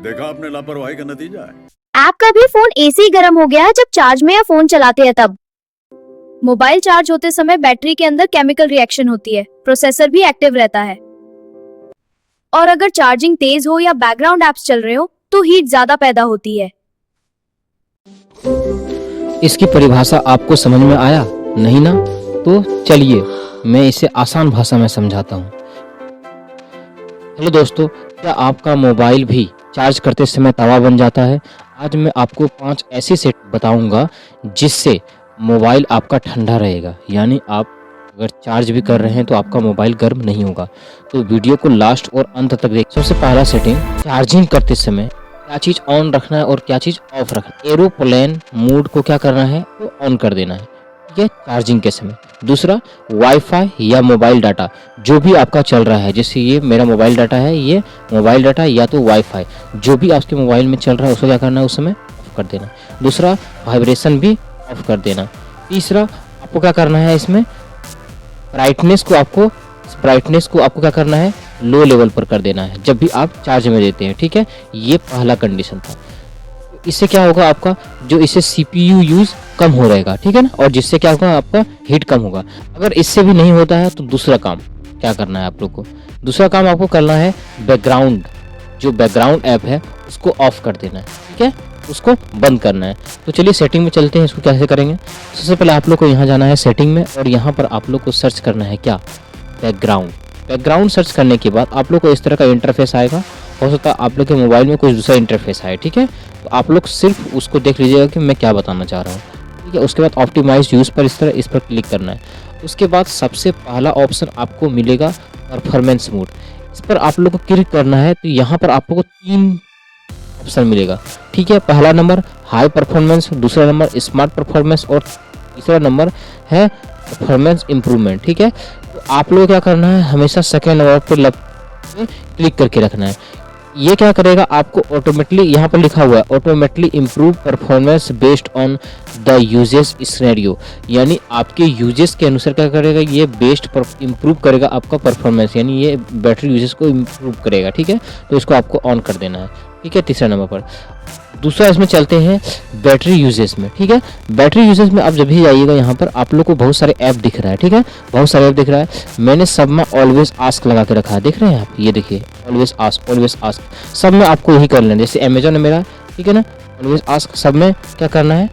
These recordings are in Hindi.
देखा आपने लापरवाही का नतीजा है। ऐप का भी फोन ऐसे ही गर्म हो गया है जब चार्ज में या फोन चलाते हैं तब। मोबाइल चार्ज होते समय बैटरी के अंदर केमिकल रिएक्शन होती है, प्रोसेसर भी एक्टिव रहता है। और अगर चार्जिंग तेज हो या बैकग्राउंड एप्स चल रहे हो तो हीट ज्यादा पैदा होती है। इसकी परिभाषा आपको समझ में आया नहीं ना? तो चलिए मैं इसे आसान भाषा में समझाता हूँ। हेलो दोस्तों, क्या आपका मोबाइल भी चार्ज करते समय तवा बन जाता है? आज मैं आपको 5 ऐसी सेट बताऊंगा जिससे मोबाइल आपका ठंडा रहेगा, यानी आप अगर चार्ज भी कर रहे हैं तो आपका मोबाइल गर्म नहीं होगा। तो वीडियो को लास्ट और अंत तक देख। सबसे पहला सेटिंग, चार्जिंग करते समय क्या चीज़ ऑन रखना है और क्या चीज़ ऑफ रखना है। एरोप्लेन मोड को क्या करना है तो ऑन कर देना है, ठीक है, चार्जिंग के समय। दूसरा, वाईफाई या मोबाइल डाटा जो भी आपका चल रहा है, जैसे ये मेरा मोबाइल डाटा है, ये मोबाइल डाटा या तो वाईफाई जो भी आपके मोबाइल में चल रहा है उसको क्या करना है, उस समय ऑफ कर देना। दूसरा, वाइब्रेशन भी ऑफ कर देना। तीसरा, आपको क्या करना है, इसमें ब्राइटनेस को आपको क्या करना है, लो लेवल पर कर देना है जब भी आप चार्ज में देते हैं, ठीक है। ये पहला कंडीशन था। इससे क्या होगा, आपका जो इससे सीपीयू यूज कम हो रहेगा, ठीक है ना, और जिससे क्या होगा, आपका हीट कम होगा। अगर इससे भी नहीं होता है तो दूसरा काम क्या करना है आप लोग को, दूसरा काम आपको करना है जो बैकग्राउंड ऐप है उसको ऑफ कर देना है, ठीक है, उसको बंद करना है। तो चलिए सेटिंग में चलते हैं, इसको कैसे करेंगे। सबसे पहले आप लोग को यहाँ जाना है सेटिंग में, और यहाँ पर आप लोग को सर्च करना है क्या, बैकग्राउंड सर्च करने के बाद आप लोग को इस तरह का इंटरफेस आएगा। हो सकता है आप लोग के मोबाइल में कुछ दूसरा इंटरफेस आए, ठीक है, तो आप लोग सिर्फ उसको देख लीजिएगा कि मैं क्या बताना चाह रहा हूँ, ठीक है। उसके बाद ऑप्टिमाइज यूज़ पर इस पर क्लिक करना है। उसके बाद सबसे पहला ऑप्शन आपको मिलेगा परफॉर्मेंस मोड, इस पर आप लोग को क्लिक करना है। तो यहाँ पर आप लोग को 3 ऑप्शन मिलेगा, ठीक है। पहला नंबर हाई परफॉर्मेंस, दूसरा नंबर स्मार्ट परफॉर्मेंस और तीसरा नंबर है परफॉर्मेंस इम्प्रूवमेंट, ठीक है। तो आप लोग क्या करना है, हमेशा सेकेंड नंबर पर क्लिक करके रखना है। ये क्या करेगा, आपको ऑटोमेटिकली, यहाँ पर लिखा हुआ है automatically improve performance based on the uses scenario, यानी आपके यूजेस के अनुसार क्या करेगा, ये बेस्ट इम्प्रूव करेगा आपका परफॉर्मेंस, यानी ये बैटरी यूजेस को इम्प्रूव करेगा, ठीक है। तो इसको आपको ऑन कर देना है, ठीक है, तीसरा नंबर पर। दूसरा इसमें चलते हैं बैटरी यूजेस में, ठीक है। बैटरी यूजेस में आप जब भी जाइएगा, यहाँ पर आप लोग को बहुत सारे ऐप दिख रहा है, ठीक है, बहुत सारे ऐप दिख रहा है। मैंने सब में ऑलवेज आस्क लगा के रखा है, देख रहे हैं आप, ये देखिए ऑलवेज आस्क सब में आपको यही कर लेना। जैसे अमेजोन है मेरा, ठीक है ना, ऑलवेज आस्क सब में क्या करना है,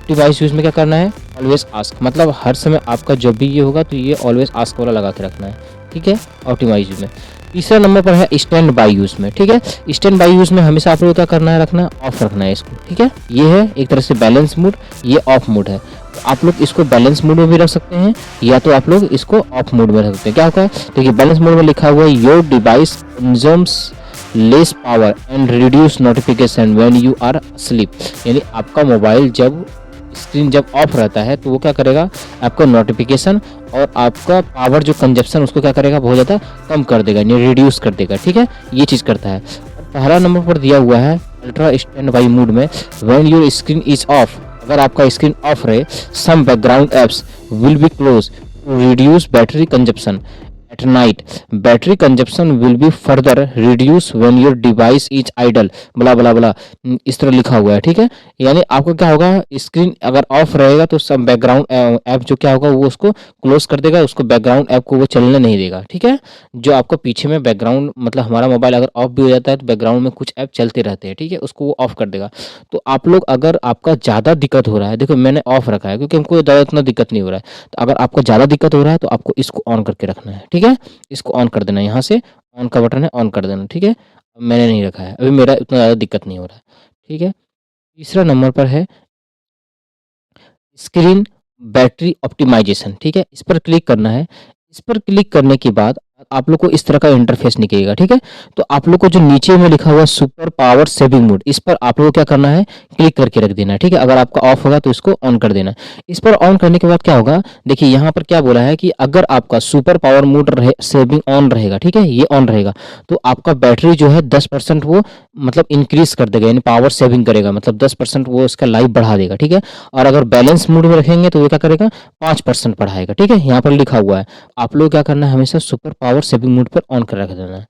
डिवाइस यूज में क्या करना है, ऑलवेज आस्क, मतलब हर समय आपका जब भी ये होगा तो ये ऑलवेज आस्क वाला लगा के रखना है, ठीक है, ऑप्टिमाइज यूज में। तीसरा नंबर पर है स्टैंड बाई यूज में, ठीक है। स्टैंड बाई यूज में हमेशा आप लोग क्या करना है, रखना है, ऑफ रखना है इसको, ठीक है। ये है एक तरह से बैलेंस मोड, ये ऑफ मोड है। तो आप लोग इसको बैलेंस मोड में भी रख सकते हैं या तो आप लोग इसको ऑफ मोड में रख सकते हैं। क्या होगा, देखिए बैलेंस मोड में लिखा हुआ है your device consumes less power and reduce notification when you are asleep, यानी आपका मोबाइल जब स्क्रीन जब ऑफ रहता है तो वो क्या करेगा, आपका नोटिफिकेशन और आपका पावर जो कंजप्शन उसको क्या करेगा, बहुत ज़्यादा कम कर देगा, यानी रिड्यूस कर देगा, ठीक है, ये चीज़ करता है। पहला नंबर पर दिया हुआ है अल्ट्रा स्टैंड बाई मोड में, when your screen is off, अगर आपका स्क्रीन ऑफ रहे, some background apps will be close to reduce battery consumption at night, battery consumption will be further reduce when your device is idle, blah blah बला, इस तरह लिखा हुआ है, ठीक है। यानी आपको क्या होगा, स्क्रीन अगर ऑफ रहेगा तो सब बैकग्राउंड ऐप जो क्या होगा वो उसको क्लोज कर देगा, उसको बैकग्राउंड ऐप को वो चलने नहीं देगा, ठीक है। जो आपको पीछे में बैकग्राउंड, मतलब हमारा मोबाइल अगर ऑफ भी हो जाता है तो बैकग्राउंड में कुछ ऐप चलते रहते हैं, ठीक है, उसको वो ऑफ कर देगा। तो आप लोग अगर आपका ज़्यादा दिक्कत हो रहा है, देखो मैंने ऑफ रखा है क्योंकि हमको ज़्यादा इतना दिक्कत नहीं हो रहा है, तो अगर आपको ज़्यादा दिक्कत हो रहा है तो आपको इसको ऑन करके रखना है, ठीक है, इसको ऑन कर देना, यहाँ से ऑन का बटन है, ऑन कर देना, ठीक है। मैंने नहीं रखा है, अभी मेरा इतना ज़्यादा दिक्कत नहीं हो रहा है, ठीक है। तीसरा नंबर पर है स्क्रीन बैटरी ऑप्टिमाइजेशन, ठीक है, इस पर क्लिक करना है। इस पर क्लिक करने के बाद आप लोग को इस तरह का इंटरफेस निकलेगा, ठीक है। तो आप लोग को जो नीचे में लिखा हुआ सुपर पावर सेविंग मोड, इस पर आप लोग को क्या करना है, क्लिक करके रख देना है, ठीक है। अगर आपका ऑफ होगा तो इसको ऑन कर देना। इस पर ऑन करने के बाद क्या होगा, देखिए यहाँ पर क्या बोला है कि अगर आपका super power mode saving on रहेगा, ठीक है, ये ऑन रहेगा, तो आपका बैटरी जो है 10% वो मतलब इंक्रीज कर देगा, यानी पावर सेविंग करेगा, मतलब 10% वो इसका लाइफ बढ़ा देगा, ठीक है। और अगर बैलेंस मोड में रखेंगे तो वो क्या करेगा, 5% बढ़ाएगा, ठीक है, यहाँ पर लिखा हुआ है। आप लोग क्या करना है, हमेशा सुपर पावर सेविंग मोड पर ऑन कर रख देना है।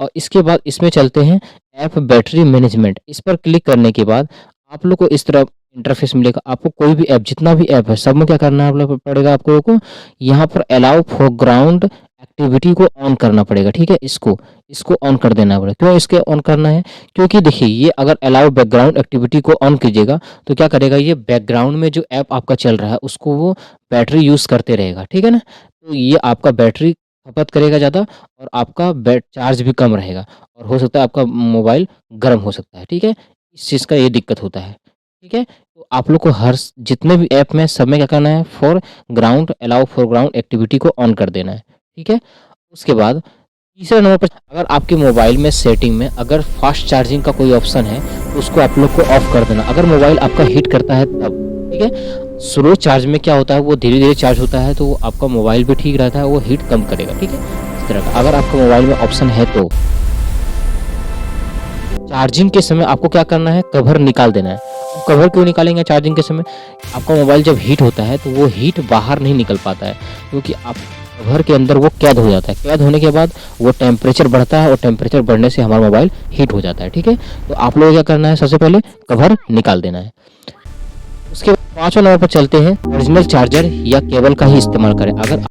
और इसके बाद इसमें चलते हैं ऐप बैटरी मैनेजमेंट। इस पर क्लिक करने के बाद आप लोग को इस तरह इंटरफेस मिलेगा। आपको कोई भी ऐप, जितना भी ऐप है, सब में क्या करना है आप लोग पड़ेगा, आपको को यहाँ पर अलाउ फोरग्राउंड एक्टिविटी को ऑन करना पड़ेगा। ठीक है, इसको ऑन कर देना पड़ेगा। क्यों इसके ऑन करना है? क्योंकि देखिए, ये अगर अलाउ बैकग्राउंड एक्टिविटी को ऑन कीजिएगा तो क्या करेगा, ये बैकग्राउंड में जो ऐप आपका चल रहा है उसको वो बैटरी यूज करते रहेगा। ठीक है ना, तो ये आपका बैटरी खपत करेगा ज़्यादा और आपका चार्ज भी कम रहेगा और हो सकता है आपका मोबाइल गर्म हो सकता है। ठीक है, इस चीज़ का ये दिक्कत होता है। ठीक है, तो आप लोग को हर जितने भी ऐप में सब में क्या करना है, अलाउ फोरग्राउंड एक्टिविटी को ऑन कर देना है। ठीक है, उसके बाद तीसरे नंबर पर अगर आपके मोबाइल में सेटिंग में अगर फास्ट चार्जिंग का कोई ऑप्शन है तो उसको आप लोग को ऑफ कर देना। अगर मोबाइल आपका हीट करता है तब। ठीक है, स्लो चार्ज में क्या होता है, वो धीरे धीरे चार्ज होता है तो वो आपका मोबाइल भी ठीक रहता है, वो हीट कम करेगा। ठीक है, इस तरह का अगर आपका मोबाइल में ऑप्शन है तो चार्जिंग के समय आपको क्या करना है, कवर निकाल देना है। कवर क्यों निकालेंगे चार्जिंग के समय? आपका मोबाइल जब हीट होता है तो वो हीट बाहर नहीं निकल पाता है क्योंकि आप कवर के अंदर वो कैद हो जाता है। कैद होने के बाद वो टेम्परेचर बढ़ता है और टेम्परेचर बढ़ने से हमारा मोबाइल हीट हो जाता है। ठीक है, तो आप लोगों को क्या करना है, सबसे पहले कवर निकाल देना है। उसके बाद 5वें नंबर पर चलते हैं, ओरिजिनल चार्जर या केबल का ही इस्तेमाल करें। अगर